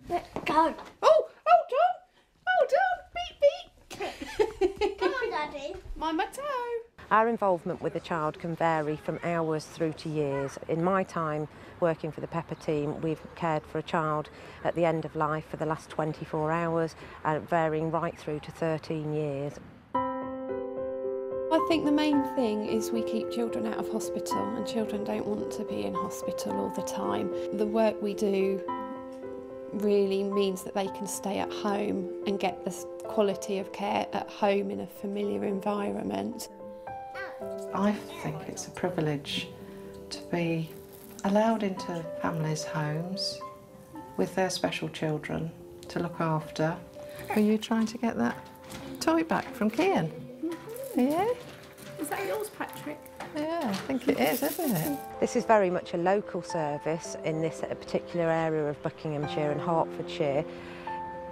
Let's go. Oh, hold on. Hold on. Beep, beep. Come on, Daddy. Mind my toe. Our involvement with a child can vary from hours through to years. In my time working for the Pepper team, we've cared for a child at the end of life for the last 24 hours, varying right through to 13 years. I think the main thing is we keep children out of hospital, and children don't want to be in hospital all the time. The work we do really means that they can stay at home and get the quality of care at home in a familiar environment. I think it's a privilege to be allowed into families' homes with their special children to look after. Are you trying to get that toy back from Kian? Yeah? Is that yours, Patrick? Yeah, I think it is, isn't it? This is very much a local service in this particular area of Buckinghamshire and Hertfordshire.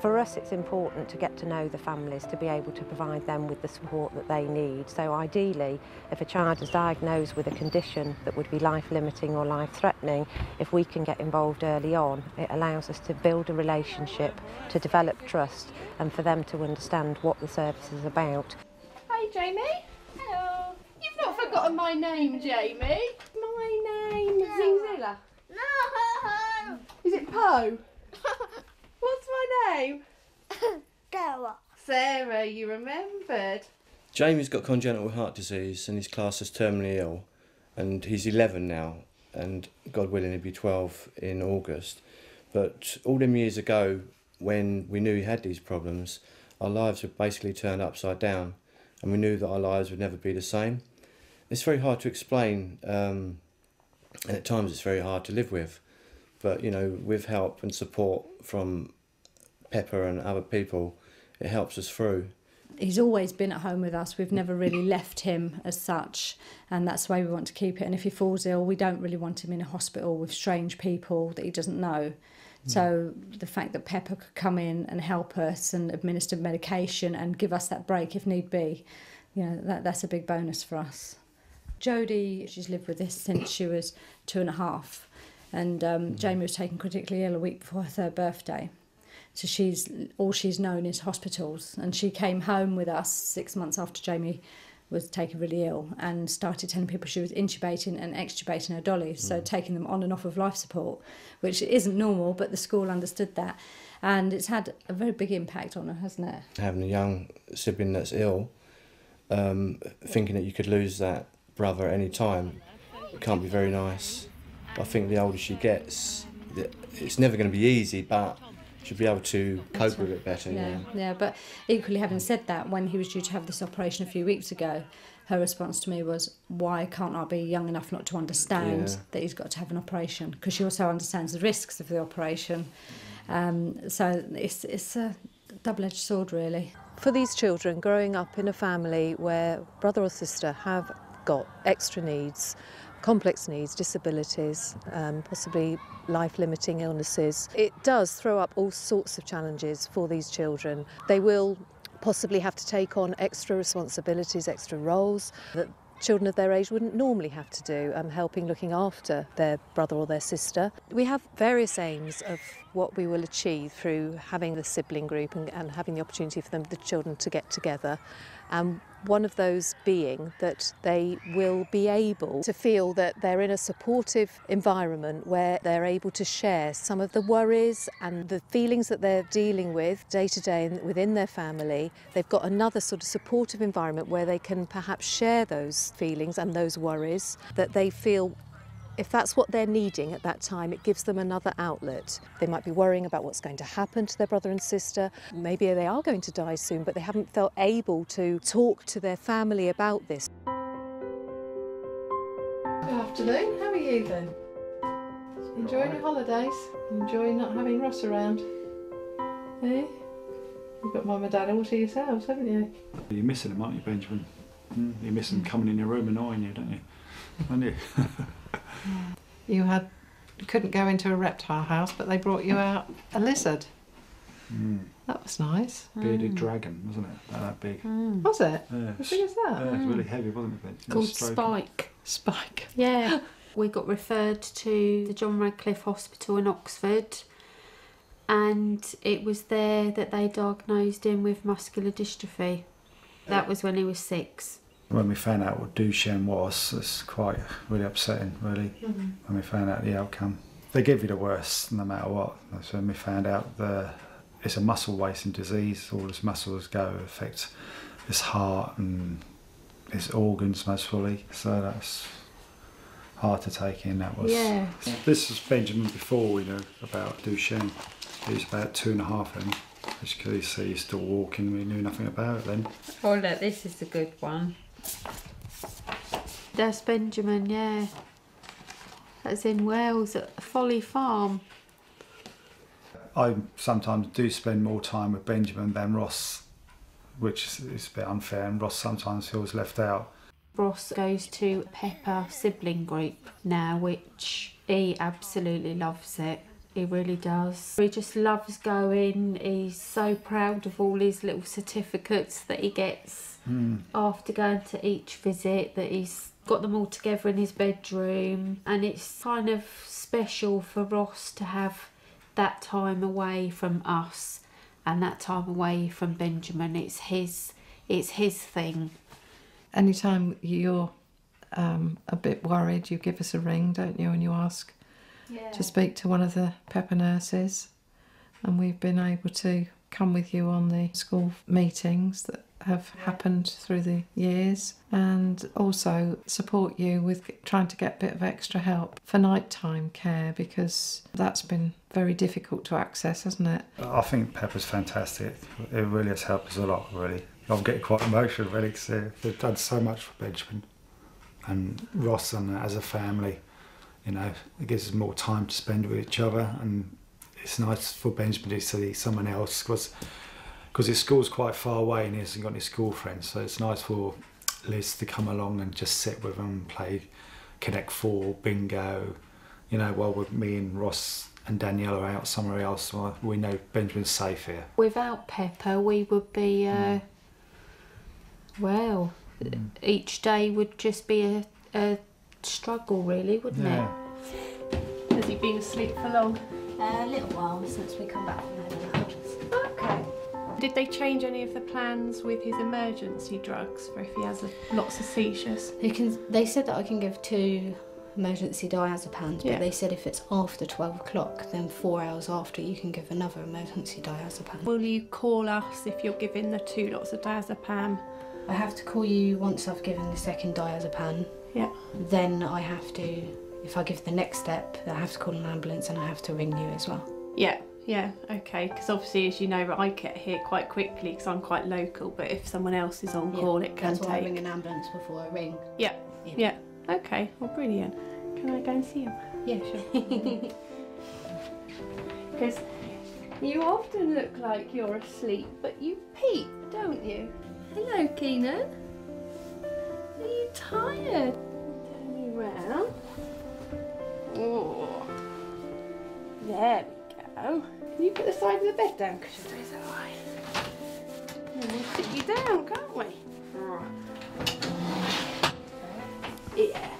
For us, it's important to get to know the families, to be able to provide them with the support that they need. So ideally, if a child is diagnosed with a condition that would be life-limiting or life-threatening, if we can get involved early on, it allows us to build a relationship, to develop trust, and for them to understand what the service is about. Hey, Jamie. Hello. You've not forgotten my name, Jamie. My name is Zingzilla. No. Is it Poe? What's my name? Go. Sarah, you remembered. Jamie's got congenital heart disease and he's classed as terminally ill, and he's 11 now, and God willing he'll be 12 in August. But all them years ago, when we knew he had these problems, our lives were basically turned upside down, and we knew that our lives would never be the same. It's very hard to explain, and at times it's very hard to live with. But, you know, with help and support from Pepper and other people, it helps us through. He's always been at home with us. We've never really left him as such, and that's the way we want to keep it. And if he falls ill, we don't really want him in a hospital with strange people that he doesn't know. So the fact that Pepper could come in and help us and administer medication and give us that break if need be, you know, that's a big bonus for us. Jodie, she's lived with this since she was 2.5. And Jamie was taken critically ill a week before her 3rd birthday. So all she's known is hospitals. And she came home with us 6 months after Jamie was taken really ill and started telling people she was intubating and extubating her dollies, so taking them on and off of life support, which isn't normal, but the school understood that. And it's had a very big impact on her, hasn't it? Having a young sibling that's ill, thinking that you could lose that brother at any time, it can't be very nice. I think the older she gets, it's never going to be easy, but she'll be able to cope with it better. Yeah, but equally, having said that, when he was due to have this operation a few weeks ago, her response to me was, why can't I be young enough not to understand that he's got to have an operation? Because she also understands the risks of the operation. So it's a double-edged sword, really. For these children, growing up in a family where brother or sister have got extra needs, complex needs, disabilities, possibly life-limiting illnesses, it does throw up all sorts of challenges for these children. They will possibly have to take on extra responsibilities, extra roles that children of their age wouldn't normally have to do, helping looking after their brother or their sister. We have various aims of what we will achieve through having the sibling group and having the opportunity for the children to get together. One of those being that they will be able to feel that they're in a supportive environment where they're able to share some of the worries and the feelings that they're dealing with day to day within their family. They've got another sort of supportive environment where they can perhaps share those feelings and those worries, that they feel if that's what they're needing at that time, it gives them another outlet. They might be worrying about what's going to happen to their brother and sister. Maybe they are going to die soon, but they haven't felt able to talk to their family about this. Good afternoon, how are you then? Enjoying your holidays? Enjoying not having Ross around? Eh? You've got Mum and Dad all to yourselves, haven't you? You're missing them, aren't you, Benjamin? You miss them coming in your room annoying you, don't you? Aren't you? You couldn't go into a reptile house, but they brought you out a lizard. That was nice. Bearded dragon, wasn't it? That big. Was it? Yeah. As big as that? Yeah, it's really heavy, wasn't it? Ben? Called Spike. Spike. Yeah. We got referred to the John Radcliffe Hospital in Oxford. and it was there that they diagnosed him with muscular dystrophy. That was when he was 6. When we found out what Duchenne was, it's quite really upsetting, really, when we found out the outcome. They give you the worst no matter what. That's when we found out it's a muscle wasting disease. All his muscles go, affect his heart and his organs most fully. So that's hard to take in. That was. Yeah. This was Benjamin before we knew about Duchenne. He was about 2.5 then. As you can see, he's still walking. We knew nothing about it then. Oh look, this is a good one. That's Benjamin, yeah. That's in Wales at Folly Farm. I sometimes do spend more time with Benjamin than Ross, which is a bit unfair, and Ross sometimes feels left out. Ross goes to Pepper sibling group now, which he absolutely loves it. He really does. He just loves going. He's so proud of all his little certificates that he gets after going to each visit, that he's got them all together in his bedroom, and it's kind of special for Ross to have that time away from us and that time away from Benjamin. It's his thing. Anytime you're a bit worried, you give us a ring, don't you, and you ask to speak to one of the Pepper nurses, and we've been able to come with you on the school meetings that have happened through the years, and also support you with trying to get a bit of extra help for nighttime care, because that's been very difficult to access, hasn't it? I think Pepper's fantastic. It really has helped us a lot, really. I'm getting quite emotional, really, because they've done so much for Benjamin and Ross, and as a family, you know, it gives us more time to spend with each other, and it's nice for Benjamin to see someone else, because his school's quite far away and he hasn't got any school friends, so it's nice for Liz to come along and just sit with him, play Connect 4, bingo, you know, while me and Ross and Danielle are out somewhere else. We know Benjamin's safe here. Without Pepper, we would be, well, each day would just be a struggle, really, wouldn't it? Has he been asleep for long? A little while since we come back from the house. Okay. Did they change any of the plans with his emergency drugs for if he has lots of seizures? They said that I can give 2 emergency diazepams, Yeah. but they said if it's after 12 o'clock, then 4 hours after you can give another emergency diazepam. Will you call us if you're giving the 2 lots of diazepam? I have to call you once I've given the second diazepam. Yeah. Then I have to, if I give the next step, I have to call an ambulance and I have to ring you as well. Yeah, okay. Because obviously, as you know, I get here quite quickly because I'm quite local, but if someone else is on call, it can That's why I take... ring an ambulance before I ring. Yeah. Okay, well, brilliant. Can I go and see him? Yeah, sure. Because you often look like you're asleep, but you peep, don't you? Hello, Keenan. Are you tired? Turn me round. Oh. There we go. Can you put the side of the bed down because your days are high? And we'll sit you down, can't we? Yeah.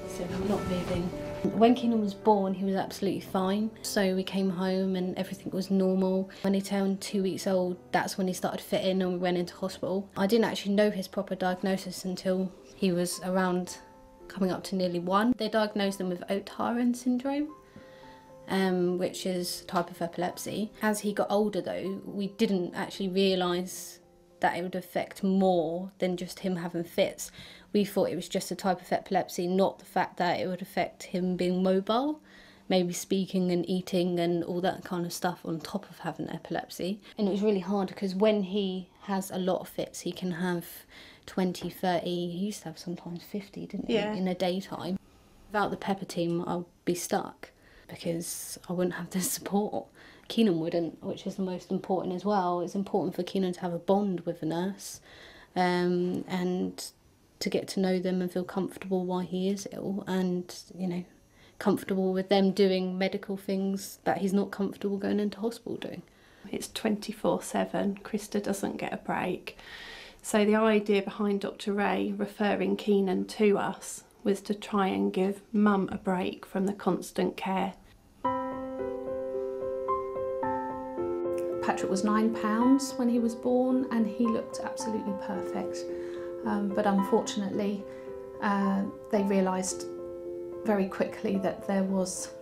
So I'm not moving. When Keenan was born, he was absolutely fine. So we came home and everything was normal. When he turned 2 weeks old, that's when he started fitting and we went into hospital. I didn't actually know his proper diagnosis until he was around coming up to nearly 1. They diagnosed him with Oat-Haaren syndrome, which is a type of epilepsy. As he got older though, we didn't actually realise that it would affect more than just him having fits. We thought it was just a type of epilepsy, not the fact that it would affect him being mobile, maybe speaking and eating and all that kind of stuff on top of having epilepsy. And it was really hard because when he has a lot of fits, he can have 20, 30, he used to have sometimes 50, didn't he, in a daytime. Without the Pepper team, I'd be stuck because I wouldn't have the support. Keenan wouldn't, which is the most important as well. It's important for Keenan to have a bond with a nurse and to get to know them and feel comfortable while he is ill, and, you know, comfortable with them doing medical things that he's not comfortable going into hospital doing. It's 24/7. Krista doesn't get a break. So the idea behind Dr. Ray referring Keenan to us was to try and give Mum a break from the constant care. Patrick was £9 when he was born and he looked absolutely perfect. But unfortunately, they realised very quickly that there was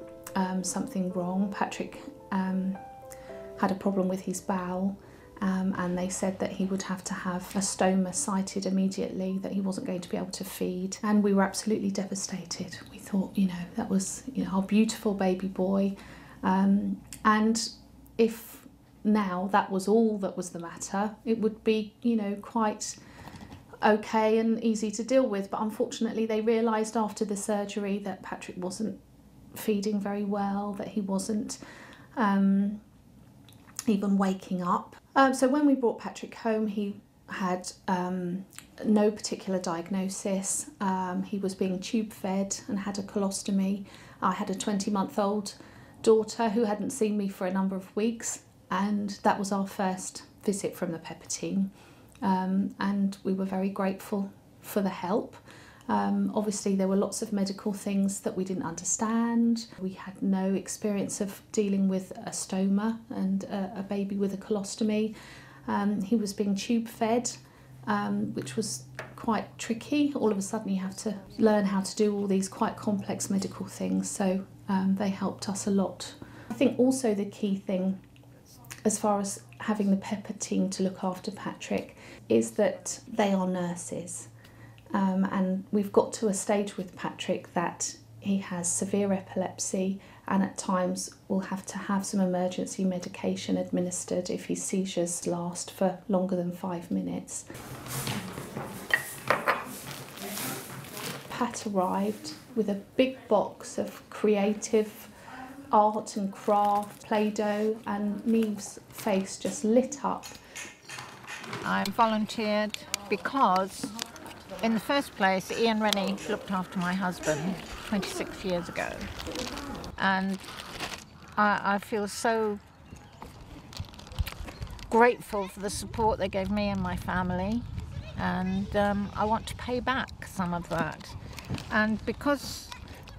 something wrong. Patrick had a problem with his bowel, and they said that he would have to have a stoma sited immediately, that he wasn't going to be able to feed. And we were absolutely devastated. We thought, that was our beautiful baby boy. And if now that was all that was the matter, it would be, quite okay and easy to deal with. But unfortunately, they realised after the surgery that Patrick wasn't feeding very well, that he wasn't even waking up. So when we brought Patrick home, he had no particular diagnosis. He was being tube fed and had a colostomy. I had a 20-month-old daughter who hadn't seen me for a number of weeks, and that was our first visit from the Pepper team. And we were very grateful for the help. Obviously there were lots of medical things that we didn't understand. We had no experience of dealing with a stoma and a baby with a colostomy. He was being tube fed, which was quite tricky. All of a sudden you have to learn how to do all these quite complex medical things, so they helped us a lot. I think also the key thing as far as having the Pepper team to look after Patrick is that they are nurses. And we've got to a stage with Patrick that he has severe epilepsy and at times will have to have some emergency medication administered if his seizures last for longer than 5 minutes. Pat arrived with a big box of creative art and craft, Play-Doh, and Neve's face just lit up. I volunteered because in the first place, Ian Rennie looked after my husband 26 years ago, and I feel so grateful for the support they gave me and my family, and I want to pay back some of that. And because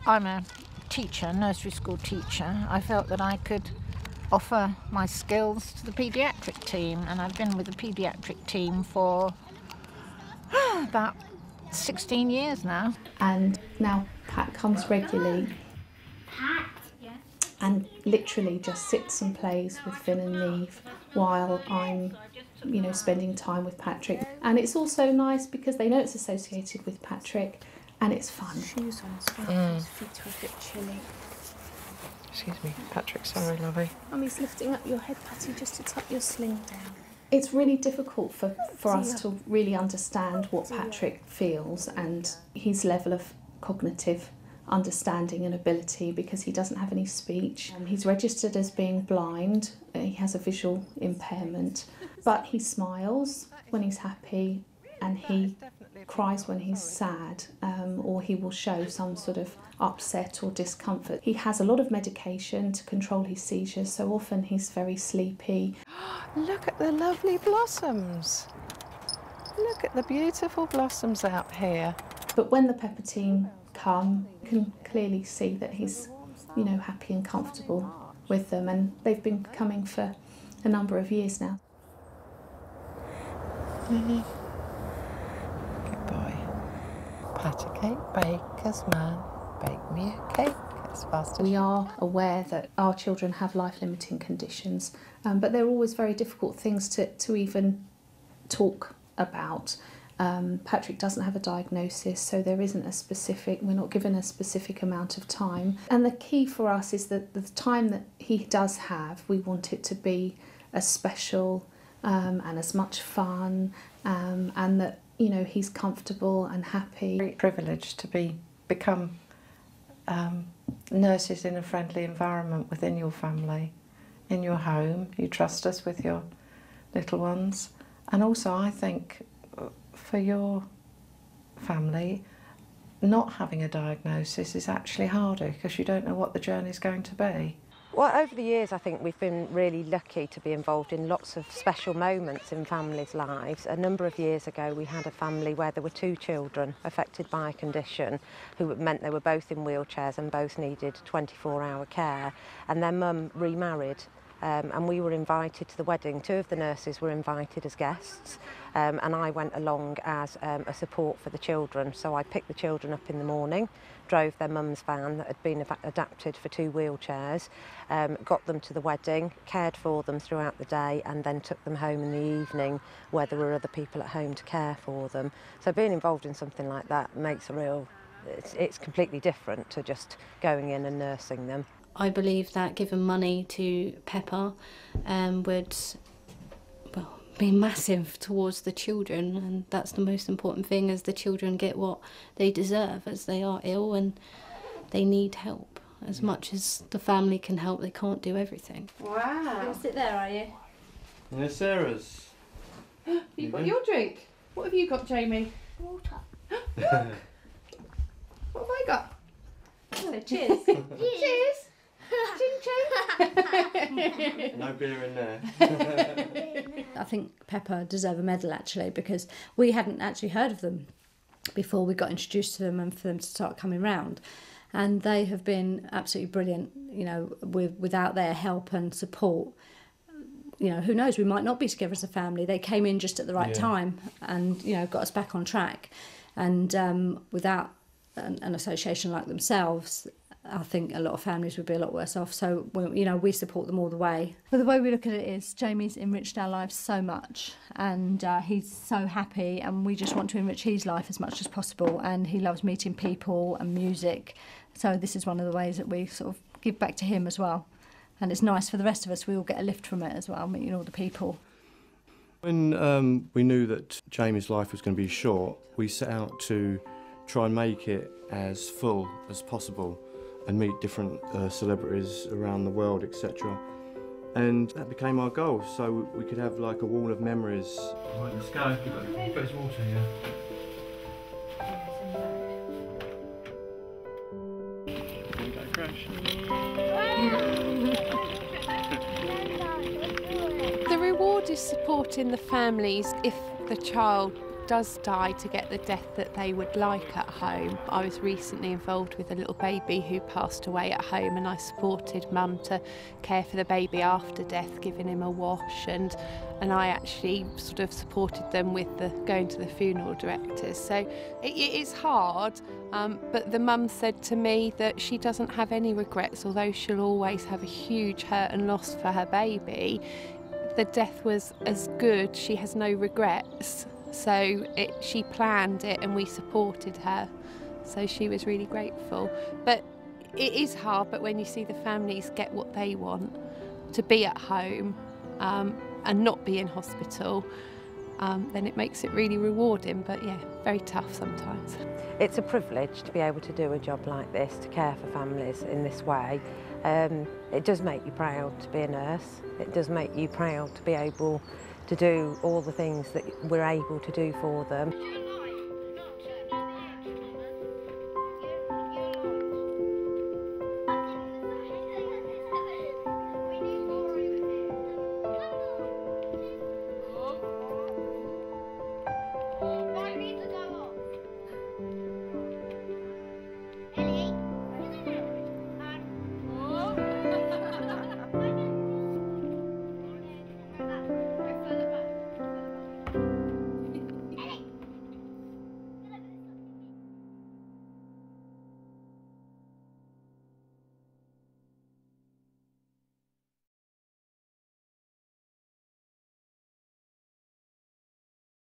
I'm a teacher, nursery school teacher, I felt that I could offer my skills to the paediatric team, and I've been with the paediatric team for about 16 years now. And now Pat comes regularly and literally just sits and plays with Finn and Neve while I'm, spending time with Patrick. And it's also nice because they know it's associated with Patrick and it's fun. Shoes on as well, his feet are a bit chilly. Excuse me, Patrick, sorry, lovey. Mummy's lifting up your head, Patty, just to tuck your sling down. It's really difficult for us to really understand what Patrick feels and his level of cognitive understanding and ability because he doesn't have any speech. He's registered as being blind, he has a visual impairment, but he smiles when he's happy and he cries when he's sad, or he will show some sort of upset or discomfort. He has a lot of medication to control his seizures, so often he's very sleepy. Look at the lovely blossoms. Look at the beautiful blossoms out here. But when the Pepper team come, you can clearly see that he's, happy and comfortable with them, and they've been coming for a number of years now. Good boy. Pat a cake, baker's man. Bake me a cake as fast as we are aware that our children have life-limiting conditions, but they're always very difficult things to even talk about. Patrick doesn't have a diagnosis, so there isn't we're not given a specific amount of time. And the key for us is that the time that he does have, we want it to be as special and as much fun, and that, he's comfortable and happy. Great privilege to become nurses in a friendly environment within your family, in your home. You trust us with your little ones. And also I think for your family, not having a diagnosis is actually harder because you don't know what the journey's going to be. Well, over the years, I think we've been really lucky to be involved in lots of special moments in families' lives. A number of years ago, we had a family where there were 2 children affected by a condition who meant they were both in wheelchairs and both needed 24-hour care. And their mum remarried and we were invited to the wedding. 2 of the nurses were invited as guests, and I went along as a support for the children. So I picked the children up in the morning, drove their mum's van that had been adapted for 2 wheelchairs, got them to the wedding, cared for them throughout the day, and then took them home in the evening where there were other people at home to care for them. So being involved in something like that makes a real, it's completely different to just going in and nursing them. I believe that giving money to Pepper would be massive towards the children, and that's the most important thing, as the children get what they deserve, as they are ill and they need help. As much as the family can help, they can't do everything. Wow. You're gonna sit there, are you? And there's Sarah's. You've got your drink. What have you got, Jamie? Water. Look. What have I got? Oh, cheers. Cheers. Ching ching. No beer in there. I think Pepper deserve a medal, actually, because we hadn't actually heard of them before we got introduced to them and for them to start coming round. And they have been absolutely brilliant, you know, without their help and support. You know, who knows, we might not be together as a family. They came in just at the right time and, you know, got us back on track. And without an association like themselves, I think a lot of families would be a lot worse off. So, you know, we support them all the way. But the way we look at it is Jamie's enriched our lives so much, and he's so happy, and we just want to enrich his life as much as possible. And he loves meeting people and music. So this is one of the ways that we sort of give back to him as well. And it's nice for the rest of us. We all get a lift from it as well, meeting all the people. When we knew that Jamie's life was going to be short, we set out to try and make it as full as possible and meet different celebrities around the world, etc. And that became our goal, so we could have like a wall of memories. Right, let's go. You've got his water here. The reward is supporting the families if the child does die to get the death that they would like at home. I was recently involved with a little baby who passed away at home, and I supported Mum to care for the baby after death, giving him a wash, and I actually sort of supported them with going to the funeral directors. So it's hard, but the mum said to me that she doesn't have any regrets, although she'll always have a huge hurt and loss for her baby. The death was as good, she has no regrets. So she planned it and we supported her. So she was really grateful. But it is hard, but when you see the families get what they want, to be at home and not be in hospital, then it makes it really rewarding, but yeah, very tough sometimes. It's a privilege to be able to do a job like this, to care for families in this way. It does make you proud to be a nurse. It does make you proud to be able to do all the things that we're able to do for them.